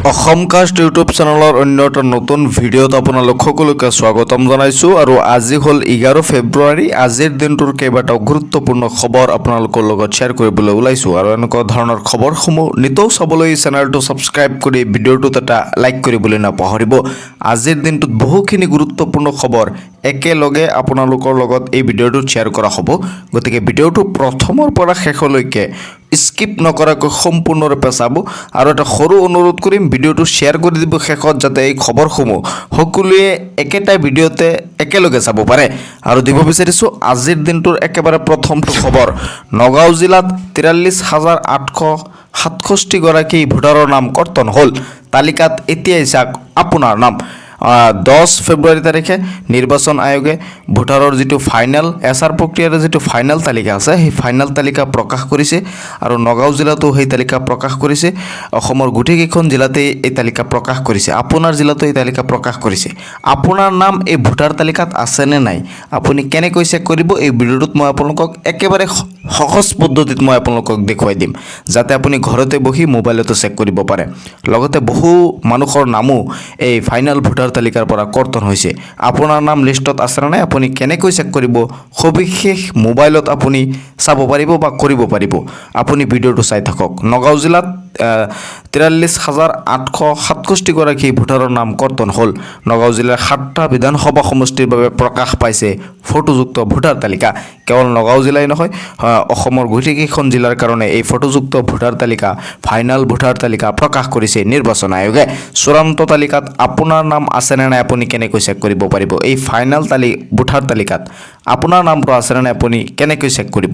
অসমকাষ্ট YouTube চেনেলৰ অন্য এটা নতুন ভিডিঅ'ত আপোনালোক সকলোকে স্বাগতম জনাইছোঁ আৰু আজি হ'ল 11 ফেব্ৰুৱাৰী। আজিৰ দিনটোৰ কেইবাটাও গুৰুত্বপূৰ্ণ খবৰ আপোনালোকৰ লগত শ্বেয়াৰ কৰিবলৈ ওলাইছোঁ আৰু এনেকুৱা ধৰণৰ খবৰসমূহ নিতৌ চাবলৈ চেনেলটো ছাবস্ক্ৰাইব কৰি ভিডিঅ'টোত এটা লাইক কৰিবলৈ নাপাহৰিব। আজিৰ দিনটোত বহুখিনি গুৰুত্বপূৰ্ণ খবৰ একেলগে আপোনালোকৰ লগত এই ভিডিঅ'টোত শ্বেয়াৰ কৰা হ'ব, গতিকে ভিডিঅ'টো প্ৰথমৰ পৰা শেষলৈকে স্কিপ নকৰাকৈ সম্পূৰ্ণৰূপে চাব আৰু এটা সৰু অনুৰোধ কৰিম, ভিডিঅ'টো শ্বেয়াৰ কৰি দিব শেষত, যাতে এই খবৰসমূহ সকলোৱে একেটা ভিডিঅ'তে একেলগে চাব পাৰে। আৰু দিব বিচাৰিছোঁ আজিৰ দিনটোৰ একেবাৰে প্ৰথমটো খবৰ, নগাঁও জিলাত 43,867গৰাকী ভোটাৰৰ নাম কৰ্তন হ'ল। তালিকাত এতিয়াই চাওক আপোনাৰ নাম। 10 ফেব্ৰুৱাৰী তাৰিখে নিৰ্বাচন আয়োগে ভোটাৰৰ যিটো ফাইনেল এছআৰ প্ৰক্ৰিয়াৰ যিটো ফাইনেল তালিকা আছে, সেই ফাইনেল তালিকা প্ৰকাশ কৰিছে আৰু নগাঁও জিলাতো সেই তালিকা প্ৰকাশ কৰিছে। অসমৰ গোটেইকেইখন জিলাতেই এই তালিকা প্ৰকাশ কৰিছে, আপোনাৰ জিলাতো এই তালিকা প্ৰকাশ কৰিছে। আপোনাৰ নাম এই ভোটাৰ তালিকাত আছেনে নাই, আপুনি কেনেকৈ চেক কৰিব, এই ভিডিঅ'টোত মই আপোনালোকক একেবাৰে সহজ পদ্ধতিত মই আপোনালোকক দেখুৱাই দিম, যাতে আপুনি ঘৰতে বহি মোবাইলতো চেক কৰিব পাৰে। লগতে বহু মানুহৰ নামো এই ফাইনেল ভোটাৰ তালিকাৰ পৰা কৰ্তন হৈছে। আপোনাৰ নাম লিষ্টত আছেনে নাই আপুনি কেনেকৈ চেক কৰিব, সবিশেষ মোবাইলত আপুনি চাব পাৰিব বা কৰিব পাৰিব। আপুনি ভিডিঅ'টো চাই থাকক। নগাঁও জিলাত 43,867গৰাকী ভোটাৰৰ নাম কৰ্তন হ'ল। নগাঁও জিলাৰ 7টা বিধানসভা সমষ্টিৰ বাবে প্ৰকাশ পাইছে ফটোযুক্ত ভোটাৰ তালিকা। কেৱল নগাঁও জিলাই নহয়, অসমৰ গোটেইকেইখন জিলাৰ কাৰণে এই ফটোযুক্ত ভোটাৰ তালিকা, ফাইনেল ভোটাৰ তালিকা প্ৰকাশ কৰিছে নিৰ্বাচন আয়োগে। চূড়ান্ত তালিকাত আপোনাৰ নাম আছেনে নাই আপুনি কেনেকৈ চেক কৰিব পাৰিব। এই ফাইনেল ভোটাৰ তালিকাত আপোনাৰ নামটো আছেনে নাই আপুনি কেনেকৈ চেক কৰিব।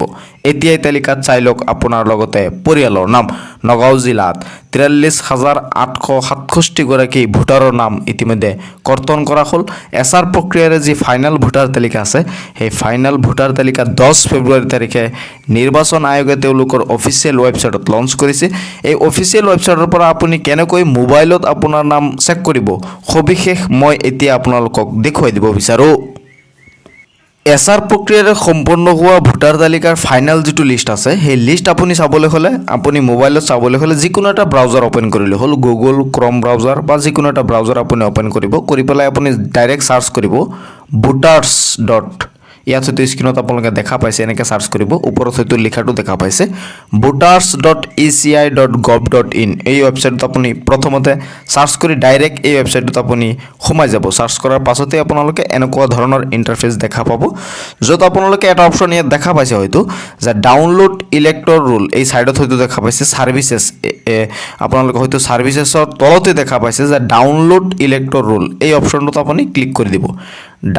এতিয়াই তালিকাত চাই লওক আপোনাৰ লগতে পৰিয়ালৰ নাম। নগাঁও জিলাত 43,867গৰাকী ভোটাৰৰ নাম ইতিমধ্যে কৰ্তন কৰা হ'ল। এছআৰ প্ৰক্ৰিয়াৰে যি ফাইনেল ভোটাৰ তালিকা আছে, সেই ফাইনেল ভোটাৰ তালিকা 10 ফেব্ৰুৱাৰী তাৰিখে নিৰ্বাচন আয়োগে তেওঁলোকৰ অফিচিয়েল ৱেবছাইটত লঞ্চ কৰিছে। এই অফিচিয়েল ৱেবছাইটৰ পৰা আপুনি কেনেকৈ মোবাইলত আপোনাৰ নাম চেক কৰিব, সবিশেষ মই এতিয়া আপোনালোকক দেখুৱাই দিব বিচাৰোঁ। এছআৰ প্ৰক্ৰিয়াৰে সম্পন্ন হোৱা ভোটাৰ তালিকাৰ ফাইনেল যিটো লিষ্ট আছে, সেই লিষ্ট আপুনি চাবলৈ হ'লে, আপুনি মোবাইলত চাবলৈ হ'লে যিকোনো এটা ব্ৰাউজাৰ অ'পেন কৰিলে হ'ল, গুগল, ক্ৰম ব্ৰাউজাৰ বা যিকোনো এটা ব্ৰাউজাৰ আপুনি অ'পেন কৰিব। কৰি পেলাই আপুনি ডাইৰেক্ট চাৰ্চ কৰিব ভোটাৰ্ছ ডট, ইয়াত হয়তো স্ক্ৰীণত আপোনালোকে দেখা পাইছে, এনেকৈ চাৰ্চ কৰিব, ওপৰত হয়তো লিখাটো দেখা পাইছে votersci.eci.gov.in। এই ৱেবছাইটত আপুনি প্ৰথমতে চাৰ্চ কৰি ডাইৰেক্ট এই ৱেবছাইটত আপুনি সোমাই যাব। চাৰ্চ কৰাৰ পাছতে আপোনালোকে এনেকুৱা ধৰণৰ ইণ্টাৰফেচ দেখা পাব, য'ত আপোনালোকে এটা অপশ্যন ইয়াত দেখা পাইছে হয়তো যে ডাউনলোড ইলেক্টৰ ৰোল। এই ছাইডত হয়তো দেখা পাইছে ছাৰ্ভিচেছ, আপোনালোকে হয়তো ছাৰ্ভিচেছৰ তলতে দেখা পাইছে যে ডাউনলোড ইলেক্টৰ ৰোল। এই অপশ্যনটোত আপুনি ক্লিক কৰি দিব।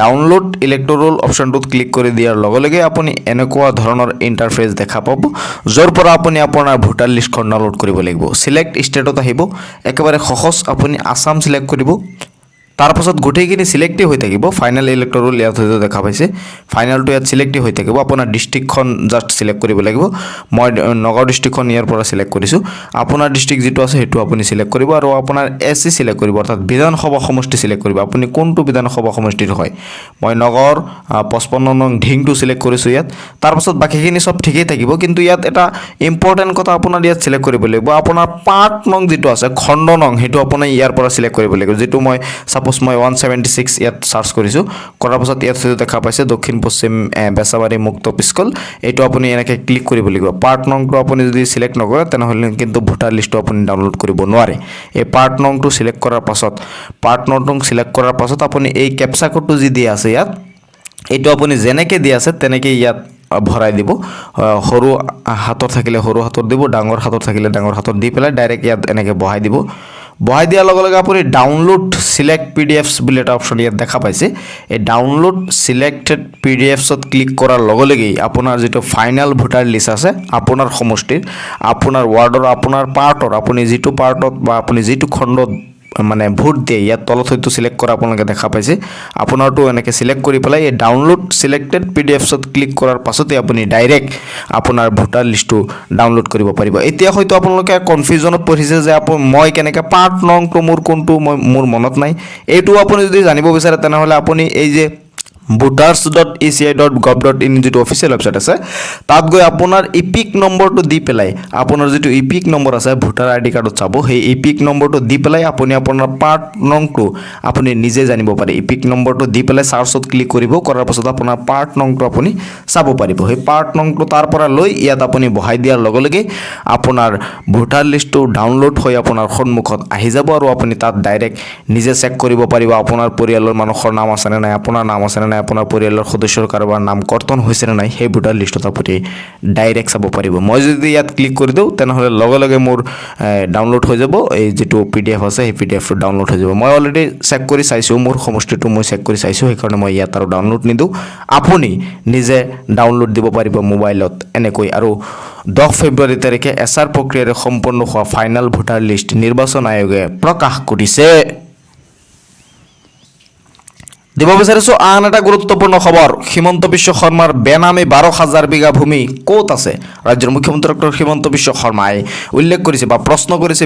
ডাউনলোড ইলেক্টৰ ৰোল অপশ্যনটোত ক্লিক কৰি দিয়াৰ লগে লগে আপুনি এনেকুৱা ধৰণৰ ইণ্টাৰফেচ দেখা পাব, য'ৰ পৰা আপুনি আপোনাৰ ভোটাৰ লিষ্টখন ডাউনলোড কৰিব লাগিব। চিলেক্ট ষ্টেটত আহিব, একেবাৰে সহজ, আপুনি আছাম চিলেক্ট কৰিব। তাৰপাছত গোটেইখিনি চিলেক্টেই হৈ থাকিব। ফাইনেল ইলেক্টৰ ৰোল ইয়াত হয়তো দেখা পাইছে, ফাইনেলটো ইয়াত চিলেক্টেই হৈ থাকিব। আপোনাৰ ডিষ্ট্ৰিক্টখন জাষ্ট চিলেক্ট কৰিব লাগিব। মই নগাঁও ডিষ্ট্ৰিক্টখন ইয়াৰ পৰা চিলেক্ট কৰিছোঁ। আপোনাৰ ডিষ্ট্ৰিক্ট যিটো আছে সেইটো আপুনি চিলেক্ট কৰিব আৰু আপোনাৰ SC চিলেক্ট কৰিব, অৰ্থাৎ বিধানসভা সমষ্টি চিলেক্ট কৰিব। আপুনি কোনটো বিধানসভা সমষ্টিৰ হয়, মই নগাঁৱৰ 55 নং ঢিংটো চিলেক্ট কৰিছোঁ ইয়াত। তাৰপাছত বাকীখিনি চব ঠিকেই থাকিব, কিন্তু ইয়াত এটা ইম্পৰ্টেণ্ট কথা আপোনাৰ ইয়াত চিলেক্ট কৰিব লাগিব। আপোনাৰ পাৰ্ট নং যিটো আছে, খণ্ড নং, সেইটো আপুনি ইয়াৰ পৰা চিলেক্ট কৰিব লাগিব। যিটো মই মই 176 ইয়াত চাৰ্চ কৰিছোঁ। কৰাৰ পাছত ইয়াত দেখা পাইছে দক্ষিণ পশ্চিম বেচাবাৰী মুক্ত পিছকল, এইটো আপুনি এনেকৈ ক্লিক কৰিব লাগিব। পাৰ্ট নংটো আপুনি যদি চিলেক্ট নকৰে তেনেহ'লে কিন্তু ভোটাৰ লিষ্টটো আপুনি ডাউনলোড কৰিব নোৱাৰে। এই পাৰ্ট নংটো চিলেক্ট কৰাৰ পাছত আপুনি এই কেপচা কোডটো যি দিয়া আছে ইয়াত, এইটো আপুনি যেনেকৈ দিয়া আছে তেনেকৈ ইয়াত ভৰাই দিব। সৰু হাতৰ থাকিলে সৰু হাতৰ দিব, ডাঙৰ হাতৰ থাকিলে ডাঙৰ হাতৰ দি পেলাই ডাইৰেক্ট ইয়াত এনেকৈ বহাই দিব। বহাই দিয়াৰ লগে লগে আপুনি ডাউনলোড চিলেক্ট PDFs বুলি এটা অপশ্যন ইয়াত দেখা পাইছে। এই ডাউনলোড চিলেক্টেড PDFছত ক্লিক কৰাৰ লগে লগেই আপোনাৰ যিটো ফাইনেল ভোটাৰ লিষ্ট আছে, আপোনাৰ সমষ্টিৰ, আপোনাৰ ৱাৰ্ডৰ, আপোনাৰ পাৰ্টৰ, আপুনি যিটো পাৰ্টত বা আপুনি যিটো খণ্ডত মানে ভোট দিয়ে, ইয়াত তলত হয়তো চিলেক্ট কৰা আপোনালোকে দেখা পাইছে। আপোনাৰটো এনেকৈ চিলেক্ট কৰি পেলাই এই ডাউনলোড চিলেক্টেড PDFছত ক্লিক কৰাৰ পাছতে আপুনি ডাইৰেক্ট আপোনাৰ ভোটাৰ লিষ্টটো ডাউনলোড কৰিব পাৰিব। এতিয়া হয়তো আপোনালোকে কনফিউজনত পৰিছে যে মই কেনেকৈ পাৰ্ট নংটো মোৰ কোনটো মোৰ মনত নাই। এইটো আপুনি যদি জানিব বিচাৰে তেনেহ'লে আপুনি এই যে voters.eci.gov.in যিটো অফিচিয়েল ৱেবছাইট আছে তাত গৈ আপোনাৰ ইপিক নম্বৰটো দি পেলাই আপোনাৰ যিটো ইপিক নম্বৰ আছে ভোটাৰ আইডি কাৰ্ডত চাব সেই ইপিক নম্বৰটো দি পেলাই আপুনি আপোনাৰ পাৰ্ট নংটো আপুনি নিজে জানিব পাৰে ইপিক নম্বৰটো দি পেলাই সাৰ্চত ক্লিক কৰিব কৰাৰ পাছত আপোনাৰ পাৰ্ট নংটো আপুনি চাব পাৰিব সেই পাৰ্ট নংটো তাৰ পৰা লৈ ইয়াত আপুনি বহাই দিয়াৰ লগে লগে আপোনাৰ ভোটাৰ লিষ্টটো ডাউনলোড হৈ আপোনাৰ সন্মুখত আহি যাব আৰু আপুনি তাত ডাইৰেক্ট নিজে চেক কৰিব পাৰিব আপোনাৰ পৰিয়ালৰ মানুহৰ নাম আছে নে নাই আপোনাৰ নাম আছে নে নাই আপোনাৰ পৰিয়ালৰ সদস্যৰ কাৰোবাৰ নাম কৰ্তন হৈছে নে নাই সেই ভোটাৰ লিষ্টত আপুনি ডাইৰেক্ট চাব পাৰিব মই যদি ইয়াত ক্লিক কৰি দিওঁ তেনেহ'লে লগে লগে মোৰ ডাউনলোড হৈ যাব এই যেটো পিডিএফ আছে সেই পিডিএফটো ডাউনলোড হৈ যাব মই অলৰেডি চেক কৰি চাইছোঁ মোৰ সমষ্টিটো মই চেক কৰি চাইছোঁ সেইকাৰণে মই ইয়াত আৰু ডাউনলোড নিদিওঁ আপুনি নিজে ডাউনলোড দিব পাৰিব মোবাইলত এনেকৈ আৰু 10 ফেব্ৰুৱাৰী তাৰিখে এছআৰ প্ৰক্ৰিয়াৰে সম্পন্ন হোৱা ফাইনেল ভোটাৰ লিষ্ট নিৰ্বাচন আয়োগে প্ৰকাশ কৰিছে দিব বিচাৰিছো আন এটা গুৰুত্বপূৰ্ণ খবৰ হিমন্ত বিশ্ব শৰ্মাৰ বেনামী 12,000 বিঘা ভূমি ক'ত আছে ৰাজ্যৰ মুখ্যমন্ত্ৰী ডক্টৰ হিমন্ত বিশ্ব শৰ্মাই উল্লেখ কৰিছে বা প্ৰশ্ন কৰিছে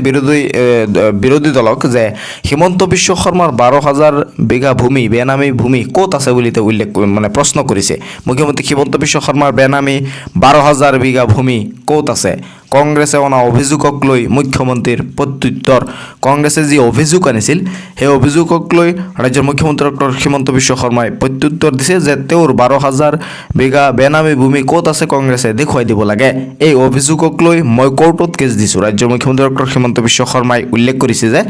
বিৰোধী দলক যে হিমন্ত বিশ্ব শৰ্মাৰ 12,000 বিঘা ভূমি বেনামী ভূমি ক'ত আছে বুলি তেওঁ উল্লেখ মানে প্ৰশ্ন কৰিছে মুখ্যমন্ত্ৰী হিমন্ত বিশ্ব শৰ্মাৰ বেনামী 12,000 বিঘা ভূমি ক'ত আছে কংগ্ৰেছে অনা অভিযোগক লৈ মুখ্যমন্ত্ৰীৰ প্ৰত্যুত্তৰ কংগ্ৰেছে যি অভিযোগ আনিছিল সেই অভিযোগক লৈ ৰাজ্যৰ মুখ্যমন্ত্ৰী ডক্টৰ হিমন্ত বিশ্ব শৰ্মাই প্ৰত্যুত্তৰ দিছে যে তেওঁৰ 12,000 বিঘা বেনামী ভূমি ক'ত আছে কংগ্ৰেছে দেখুৱাই দিব লাগে এই অভিযোগক লৈ মই কোৰ্টত কেছ দিছোঁ ৰাজ্যৰ মুখ্যমন্ত্ৰী ডক্টৰ হিমন্ত বিশ্ব শৰ্মাই উল্লেখ কৰিছে যে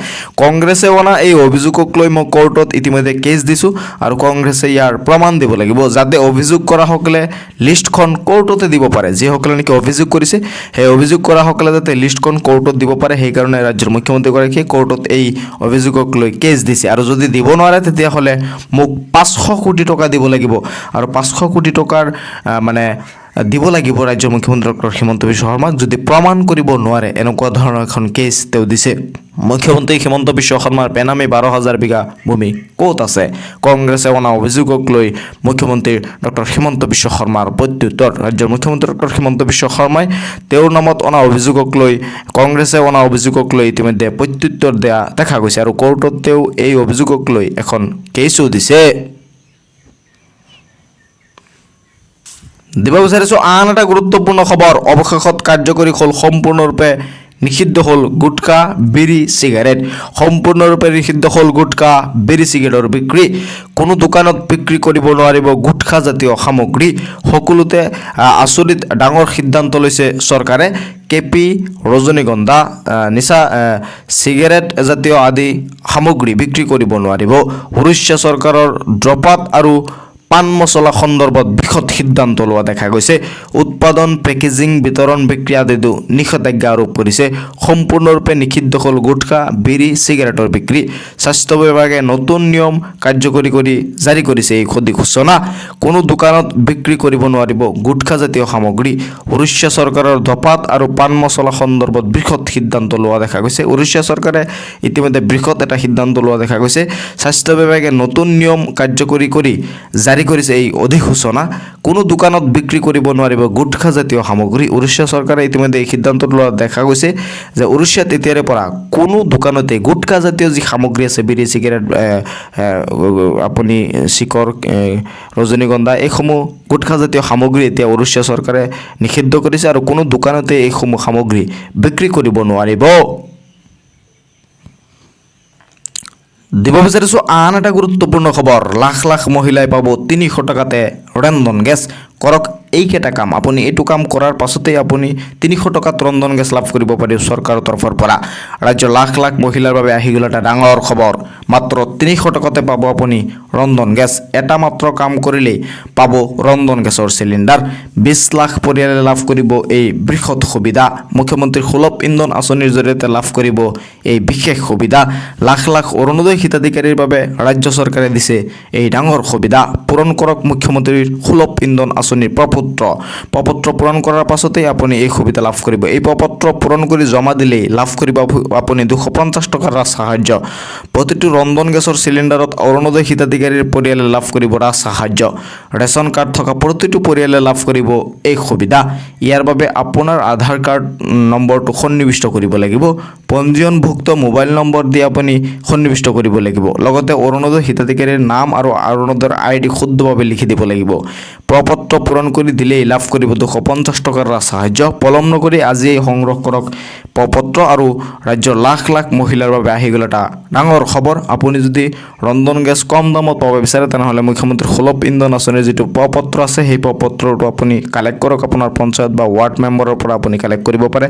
কংগ্ৰেছে অনা এই অভিযোগক লৈ মই কোৰ্টত ইতিমধ্যে কেছ দিছোঁ আৰু কংগ্ৰেছে ইয়াৰ প্ৰমাণ দিব লাগিব যাতে অভিযোগ কৰাসকলে লিষ্টখন কোৰ্টতে দিব পাৰে যিসকলে নেকি অভিযোগ কৰিছে সেই অভিযোগ কৰা সকলে যাতে লিষ্টখন কোৰ্টত দিব পাৰে সেই কাৰণে ৰাজ্যৰ মুখ্যমন্ত্ৰীগৰাকীয়ে কোৰ্টত এই অভিযোগক লৈ কেছ দিছে আৰু যদি দিব নোৱাৰে তেতিয়াহ'লে মোক 500 কোটি টকা দিব লাগিব আৰু 500 কোটি টকাৰ মানে দিব লাগিব ৰাজ্যৰ মুখ্যমন্ত্ৰী ডক্টৰ হিমন্ত বিশ্ব শৰ্মাক যদি প্ৰমাণ কৰিব নোৱাৰে এনেকুৱা ধৰণৰ এখন কেছ তেওঁ দিছে মুখ্যমন্ত্ৰী হিমন্ত বিশ্ব শৰ্মাৰ বেনামী 12,000 বিঘা ভূমি ক'ত আছে কংগ্ৰেছে অনা অভিযোগক লৈ মুখ্যমন্ত্ৰী ডক্টৰ হিমন্ত বিশ্ব শৰ্মাৰ প্ৰত্যুত্তৰ ৰাজ্যৰ মুখ্যমন্ত্ৰী ডক্টৰ হিমন্ত বিশ্ব শৰ্মাই তেওঁৰ নামত অনা অভিযোগক লৈ কংগ্ৰেছে অনা অভিযোগক লৈ ইতিমধ্যে প্ৰত্যুত্তৰ দিয়া দেখা গৈছে আৰু কোৰ্টত তেওঁ এই অভিযোগক লৈ এখন কেছো দিছে দিব বিচাৰিছো আন এটা গুৰুত্বপূৰ্ণ খবৰ অৱশেষত কাৰ্যকৰী হ'ল সম্পূৰ্ণৰূপে নিষিদ্ধ হ'ল গুটকা বিড়ি সিগাৰেট সম্পূৰ্ণৰূপে নিষিদ্ধ হ'ল গুটকা বিড়ি সিগাৰেটৰ বিক্ৰী কোনো দোকানত বিক্ৰী কৰিব নোৱাৰিব গুটখা জাতীয় সামগ্ৰী সকলোতে আচৰিত ডাঙৰ সিদ্ধান্ত লৈছে চৰকাৰে কেপি ৰজনীগন্ধা নিচা সিগাৰেট জাতীয় আদি সামগ্ৰী বিক্ৰী কৰিব নোৱাৰিব উৰিষ্যা চৰকাৰৰ ড্ৰপাত আৰু পান মছলা সন্দৰ্ভত বৃহৎ সিদ্ধান্ত লোৱা দেখা গৈছে উৎপাদন পেকেজিং বিতৰণ বিক্ৰী আদিতো নিষেধাজ্ঞা আৰোপ কৰিছে সম্পূৰ্ণৰূপে নিষিদ্ধ হ'ল গুটখা বিড়ি সিগাৰেটৰ বিক্ৰী স্বাস্থ্য বিভাগে নতুন নিয়ম কাৰ্যকৰী কৰি জাৰি কৰিছে এই ঘোষণা কোনো দোকানত বিক্ৰী কৰিব নোৱাৰিব গুটখা জাতীয় সামগ্ৰী উৰিষ্যা চৰকাৰৰ ধপাত আৰু পান মছলা সন্দৰ্ভত বৃহৎ সিদ্ধান্ত লোৱা দেখা গৈছে উৰিষ্যা চৰকাৰে ইতিমধ্যে বৃহৎ এটা সিদ্ধান্ত লোৱা দেখা গৈছে স্বাস্থ্য বিভাগে নতুন নিয়ম কাৰ্যকৰী কৰি জাৰি কৰিছে এই অধিসূচনা কোনো দোকানত বিক্ৰী কৰিব নোৱাৰিব গুটখা জাতীয় সামগ্ৰী উৰিষ্যা চৰকাৰে ইতিমধ্যে এই সিদ্ধান্ত লোৱা দেখা গৈছে যে উৰিষ্যাত এতিয়াৰে পৰা কোনো দোকানতে গুটখা জাতীয় যি সামগ্ৰী আছে বিড়ি সিগাৰেট আপুনি শিকৰ ৰজনীগন্ধা এইসমূহ গুটখা জাতীয় সামগ্ৰী এতিয়া উৰিষ্যা চৰকাৰে নিষিদ্ধ কৰিছে আৰু কোনো দোকানতে এইসমূহ সামগ্ৰী বিক্ৰী কৰিব নোৱাৰিব দিব বিচাৰিছো আন এটা গুৰুত্বপূৰ্ণ খবৰ লাখ লাখ মহিলাই পাব 300 টকাতে ৰন্ধন গেছ কৰক এইকেইটা কাম আপুনি এইটো কাম কৰাৰ পাছতেই আপুনি 300 টকাত ৰন্ধন গেছ লাভ কৰিব পাৰিব চৰকাৰৰ তৰফৰ পৰা ৰাজ্যৰ লাখ লাখ মহিলাৰ বাবে আহি গ'ল এটা ডাঙৰ খবৰ মাত্ৰ 300 টকাতে পাব আপুনি ৰন্ধন গেছ এটা মাত্ৰ কাম কৰিলেই পাব ৰন্ধন গেছৰ চিলিণ্ডাৰ 20 লাখ পৰিয়ালে লাভ কৰিব এই বৃহৎ সুবিধা মুখ্যমন্ত্ৰীৰ সুলভ ইন্ধন আঁচনিৰ জৰিয়তে লাভ কৰিব এই বিশেষ সুবিধা লাখ লাখ অৰুণোদয় হিতাধিকাৰীৰ বাবে ৰাজ্য চৰকাৰে দিছে এই ডাঙৰ সুবিধা পূৰণ কৰক মুখ্যমন্ত্ৰীৰ সুলভ ইন্ধন আঁচনিৰ প্ৰপত্ৰ প্ৰপত্ৰ পূৰণ কৰাৰ পাছতেই আপুনি এই সুবিধা লাভ কৰিব। এই প্ৰপত্ৰ পূৰণ কৰি জমা দিলেই লাভ কৰিব আপুনি 250 টকাৰ সাহায্য। প্ৰতিটো ৰন্ধন গেছৰ চিলিণ্ডাৰত অৰুণোদয় হিতাধিকাৰীৰ পৰিয়ালে লাভ কৰিব সাহায্য। ৰেচন কাৰ্ড থকা প্ৰতিটো পৰিয়ালে লাভ কৰিব এই সুবিধা। ইয়াৰ বাবে আপোনাৰ আধাৰ কাৰ্ড নম্বৰটো সন্নিৱিষ্ট কৰিব লাগিব। পঞ্জীয়নভুক্ত মোবাইল নম্বৰ দি আপুনি সন্নিৱিষ্ট কৰিব লাগিব। লগতে অৰুণোদয় হিতাধিকাৰীৰ নাম আৰু অৰুণোদয়ৰ আইডি শুদ্ধভাৱে লিখি দিব লাগিব। প্ৰপত্ৰ পূৰণ কৰি দিলেই লাভ কৰিব 250 টকাৰ সাহায্য। পলম নকৰি আজিয়েই সংগ্ৰহ কৰক প্ৰপত্ৰ। আৰু ৰাজ্যৰ লাখ লাখ মহিলাৰ বাবে আহি গ'ল এটা ডাঙৰ খবৰ। আপুনি যদি ৰন্ধন গেছ কম দামত পাব বিচাৰে তেনেহ'লে মুখ্যমন্ত্ৰী সুলভ ইন্ধন আঁচনিৰ যিটো প্ৰপত্ৰ আছে সেই প্ৰপত্ৰটো আপুনি কালেক্ট কৰক। আপোনাৰ পঞ্চায়ত বা ৱাৰ্ড মেম্বাৰৰ পৰা আপুনি কালেক্ট কৰিব পাৰে।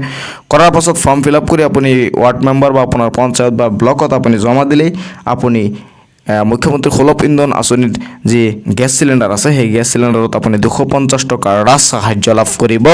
কৰাৰ পাছত ফৰ্ম ফিল আপ কৰি আপুনি ৱাৰ্ড মেম্বাৰ বা আপোনাৰ পঞ্চায়ত বা ব্লকত আপুনি জমা দিলেই আপুনি মুখ্যমন্ত্ৰী সুলভ ইন্ধন আঁচনিত যি গেছ চিলিণ্ডাৰ আছে সেই গেছ চিলিণ্ডাৰত আপুনি 250 টকাৰ সাহায্য লাভ কৰিব।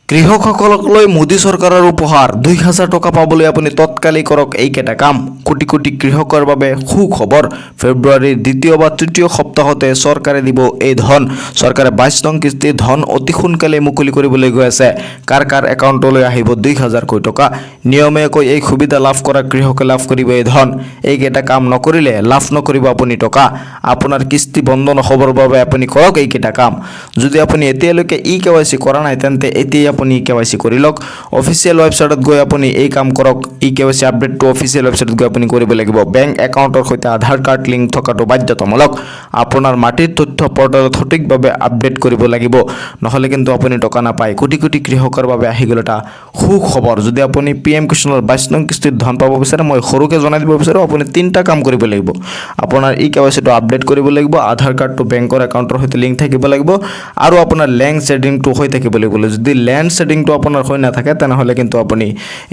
কৃষকসকলক লৈ মোদী চৰকাৰৰ উপহাৰ 2000 টকা পাবলৈ আপুনি তৎকালি কৰক এইকেইটা কাম। কোটি কোটি কৃষকৰ বাবে সুখবৰ। ফেব্ৰুৱাৰীৰ দ্বিতীয় বা তৃতীয় সপ্তাহতে চৰকাৰে দিব এই ধন। চৰকাৰে 22 নং কিস্তিৰ ধন অতি সোনকালে মুকলি কৰিবলৈ গৈ আছে। কাৰ কাৰ একাউণ্টলৈ আহিব 2000 টকা। নিয়মীয়াকৈ এই সুবিধা লাভ কৰা কৃষকে লাভ কৰিব এই ধন। এইকেইটা কাম নকৰিলে লাভ নকৰিব আপুনি টকা। আপোনাৰ কিস্তি বন্ধ নহ'বৰ বাবে আপুনি কৰক এইকেইটা কাম। যদি আপুনি এতিয়ালৈকে KYC কৰা নাই তেন্তে এতিয়াই আপুনি KYC কৰি লওক। অফিচিয়েল ৱেবছাইটত গৈ আপুনি এই কাম কৰক। KYC আপডেটটো অফিচিয়েল ৱেবছাইটত গৈ আপুনি কৰিব লাগিব। বেংক একাউণ্টৰ সৈতে আধাৰ কাৰ্ড লিংক থকাটো বাধ্যতামূলক। আপোনাৰ মাটিৰ তথ্য পৰ্টেলত সঠিকভাৱে আপডেট কৰিব লাগিব, নহ'লে কিন্তু আপুনি টকা নাপায়। কোটি কোটি কৃষকৰ বাবে আহি গ'ল এটা সুখবৰ। যদি আপুনি PM কিষাণৰ 22 নং কিস্তিৰ ধন পাব বিচাৰে, মই সৰুকৈ জনাই দিব বিচাৰোঁ আপুনি 3টা কাম কৰিব লাগিব। আপোনাৰ KYCটো আপডেট কৰিব লাগিব, আধাৰ কাৰ্ডটো বেংকৰ একাউণ্টৰ সৈতে লিংক থাকিব লাগিব, আৰু আপোনাৰ লেণ্ড ছেডিংটো হৈ থাকিব লাগিব। যদি লেণ্ড ছেডিংটো আপোনাৰ হৈ নাথাকে তেনেহ'লে কিন্তু আপুনি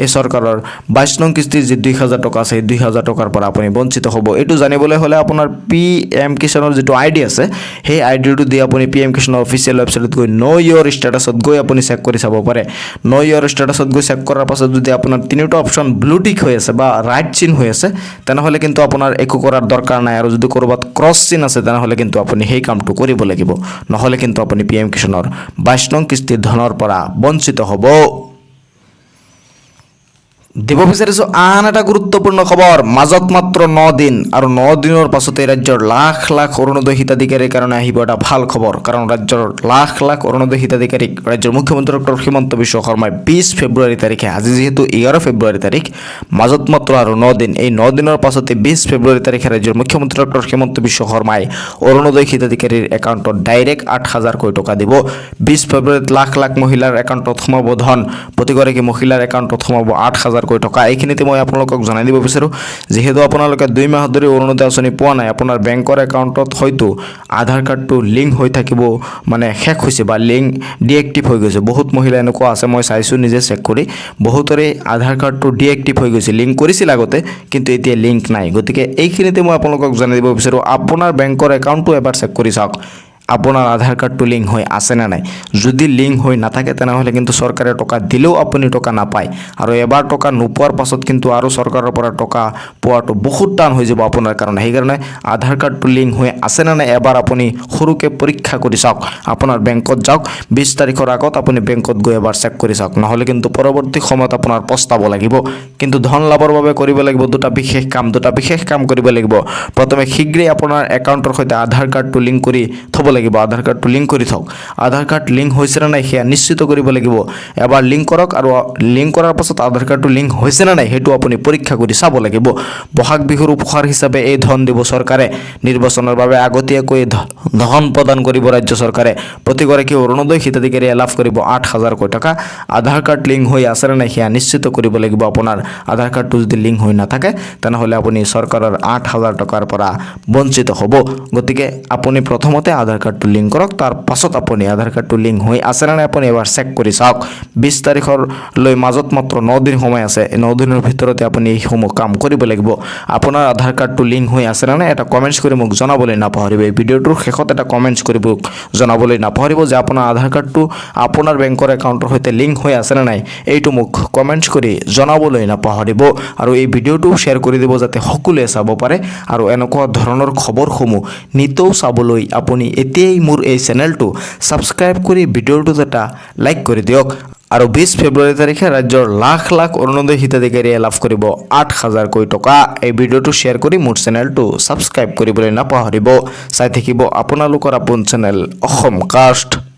এই চৰকাৰৰ 22 নং কিস্তিৰ যি 2000 টকা আছে সেই 2000 টকাৰ পৰা আপুনি বঞ্চিত হ'ব। এইটো জানিবলৈ হ'লে আপোনাৰ PM কিষাণৰ যিটো ID আছে সেই আইডিটো দি আপুনি PM কিষাণৰ অফিচিয়েল ৱেবছাইটত গৈ ন' ইয়ৰ ষ্টেটাছত গৈ আপুনি চেক কৰি চাব পাৰে। ন' ইয়ৰ ষ্টেটাছত গৈ চেক কৰাৰ পাছত যদি আপোনাৰ তিনিটা অপশ্যন ব্লু টিক হৈ আছে বা ৰাইট চিন হৈ আছে তেনেহ'লে কিন্তু আপোনাৰ একো কৰাৰ দৰকাৰ নাই। আৰু যদি ক'ৰবাত ক্ৰছ চিন আছে তেনেহ'লে কিন্তু আপুনি সেই কামটো কৰিব লাগিব, নহ'লে কিন্তু আপুনি PM কিষাণৰ 22 নং কিস্তিৰ ধনৰ পৰা বঞ্চিত হ'ব। দিব বিচাৰিছোঁ আন এটা গুৰুত্বপূৰ্ণ খবৰ। মাজত মাত্ৰ 9 দিন আৰু 9 দিনৰ পাছতে ৰাজ্যৰ লাখ লাখ অৰুণোদয় হিতাধিকাৰীৰ কাৰণে আহিব এটা ভাল খবৰ। কাৰণ ৰাজ্যৰ লাখ লাখ অৰুণোদয় হিতাধিকাৰীক ৰাজ্যৰ মুখ্যমন্ত্ৰী ডক্টৰ হিমন্ত বিশ্ব শৰ্মাই 20 ফেব্ৰুৱাৰী তাৰিখে, আজি যিহেতু 11 ফেব্ৰুৱাৰী তাৰিখ, মাজত মাত্ৰ আৰু 9 দিন, এই 9 দিনৰ পাছতে 20 ফেব্ৰুৱাৰী তাৰিখে ৰাজ্যৰ মুখ্যমন্ত্ৰী ডক্টৰ হিমন্ত বিশ্ব শৰ্মাই অৰুণোদয় হিতাধিকাৰীৰ একাউণ্টত ডাইৰেক্ট 8000 টকা দিব। 20 ফেব্ৰুৱাৰীত লাখ লাখ মহিলাৰ একাউণ্টত সোমাব ধন। প্ৰতিগৰাকী মহিলাৰ একাউণ্টত সোমাব 8000 টকা। এইখিনিতে মই আপোনালোকক জনাই দিব বিচাৰোঁ, যিহেতু আপোনালোকে 2 মাহ ধৰি অৰুণোদয় আঁচনি পোৱা নাই, আপোনাৰ বেংকৰ একাউণ্টত হয়তো আধাৰ কাৰ্ডটো লিংক হৈ থাকিব, মানে শেষ হৈছে বা লিংক ডিএক্টিভ হৈ গৈছে। বহুত মহিলা এনেকুৱা আছে, মই চাইছোঁ নিজে চেক কৰি, বহুতৰে আধাৰ কাৰ্ডটো ডিএক্টিভ হৈ গৈছে। লিংক কৰিছিল আগতে কিন্তু এতিয়া লিংক নাই। গতিকে এইখিনিতে মই আপোনালোকক জনাই দিব বিচাৰোঁ, আপোনাৰ বেংকৰ একাউণ্টটো এবাৰ চেক কৰি চাওক আপোনাৰ আধাৰ কাৰ্ডটো লিংক হৈ আছে নে নাই। যদি লিংক হৈ নাথাকে তেনেহ'লে কিন্তু চৰকাৰে টকা দিলেও আপুনি টকা নাপায়। আৰু এবাৰ টকা নোপোৱাৰ পাছত কিন্তু আৰু চৰকাৰৰ পৰা টকা পোৱাটো বহুত টান হৈ যাব আপোনাৰ কাৰণে। সেইকাৰণে আধাৰ কাৰ্ডটো লিংক হৈ আছে নে নাই এবাৰ আপুনি সৰুকৈ পৰীক্ষা কৰি চাওক। আপোনাৰ বেংকত যাওক, 20 তাৰিখৰ আগত আপুনি বেংকত গৈ এবাৰ চেক কৰি চাওক, নহ'লে কিন্তু পৰৱৰ্তী সময়ত আপোনাৰ পস্তাব লাগিব। কিন্তু ধন লাভৰ বাবে কৰিব লাগিব দুটা বিশেষ কাম কৰিব লাগিব। প্ৰথমে শীঘ্ৰেই আপোনাৰ একাউণ্টৰ সৈতে আধাৰ কাৰ্ডটো লিংক কৰি থ'ব লাগিব। আধাৰ কাৰ্ডটো লিংক কৰি থওক। আধাৰ কাৰ্ড লিংক হৈছে নে নাই সেয়া নিশ্চিত কৰিব লাগিব। এবাৰ লিংক কৰক, আৰু লিংক কৰাৰ পাছত আধাৰ কাৰ্ডটো লিংক হৈছে নে নাই সেইটো আপুনি পৰীক্ষা কৰি চাব লাগিব। বহাগ বিহুৰ উপহাৰ হিচাপে এই ধন দিব চৰকাৰে। নিৰ্বাচনৰ বাবে আগতীয়াকৈ ধন প্ৰদান কৰিব ৰাজ্য চৰকাৰে। প্ৰতিগৰাকী অৰুণোদয় হিতাধিকাৰীয়ে লাভ কৰিব 8000 টকা। আধাৰ কাৰ্ড লিংক হৈ আছে নে নাই সেয়া নিশ্চিত কৰিব লাগিব। আপোনাৰ আধাৰ কাৰ্ডটো যদি লিংক হৈ নাথাকে তেনেহ'লে আপুনি চৰকাৰৰ 8000 টকাৰ পৰা বঞ্চিত হ'ব। গতিকে আপুনি প্ৰথমতে আধাৰ কাৰ্ডটো লিংক কৰক, তাৰ পাছত আপুনি আধাৰ কাৰ্ডটো লিংক হৈ আছে নে নাই আপুনি এবাৰ চেক কৰি চাওক। 20 তাৰিখলৈ মাজত মাত্ৰ 9 দিন সময় আছে। এই 9 দিনৰ ভিতৰতে আপুনি এইসমূহ কাম কৰিব লাগিব। আপোনাৰ আধাৰ কাৰ্ডটো লিংক হৈ আছে নে নাই এটা কমেণ্টছ কৰি মোক জনাবলৈ নাপাহৰিব। এই ভিডিঅ'টোৰ শেষত এটা কমেণ্টছ কৰি মোক জনাবলৈ নাপাহৰিব যে আপোনাৰ আধাৰ কাৰ্ডটো আপোনাৰ বেংকৰ একাউণ্টৰ সৈতে লিংক হৈ আছে নে নাই, এইটো মোক কমেণ্টছ কৰি জনাবলৈ নাপাহৰিব। আৰু এই ভিডিঅ'টো শ্বেয়াৰ কৰি দিব যাতে সকলোৱে চাব পাৰে। আৰু এনেকুৱা ধৰণৰ খবৰসমূহ নিতৌ চাবলৈ আপুনি এতিয়াই মোৰ এই চেনেলটো ছাবস্ক্ৰাইব কৰি ভিডিঅ'টোত এটা লাইক কৰি দিয়ক আৰু 20 ফেব্ৰুৱাৰী তাৰিখে ৰাজ্যৰ লাখ লাখ অৰুণোদয় হিতাধিকাৰীয়ে লাভ কৰিব 8,000 কোটি টকা। এই ভিডিঅ'টো শ্বেয়াৰ কৰি মোৰ চেনেলটো ছাবস্ক্ৰাইব কৰিবলৈ নাপাহৰিব। চাই থাকিব আপোনালোকৰ আপোন চেনেল অসম কাষ্ট।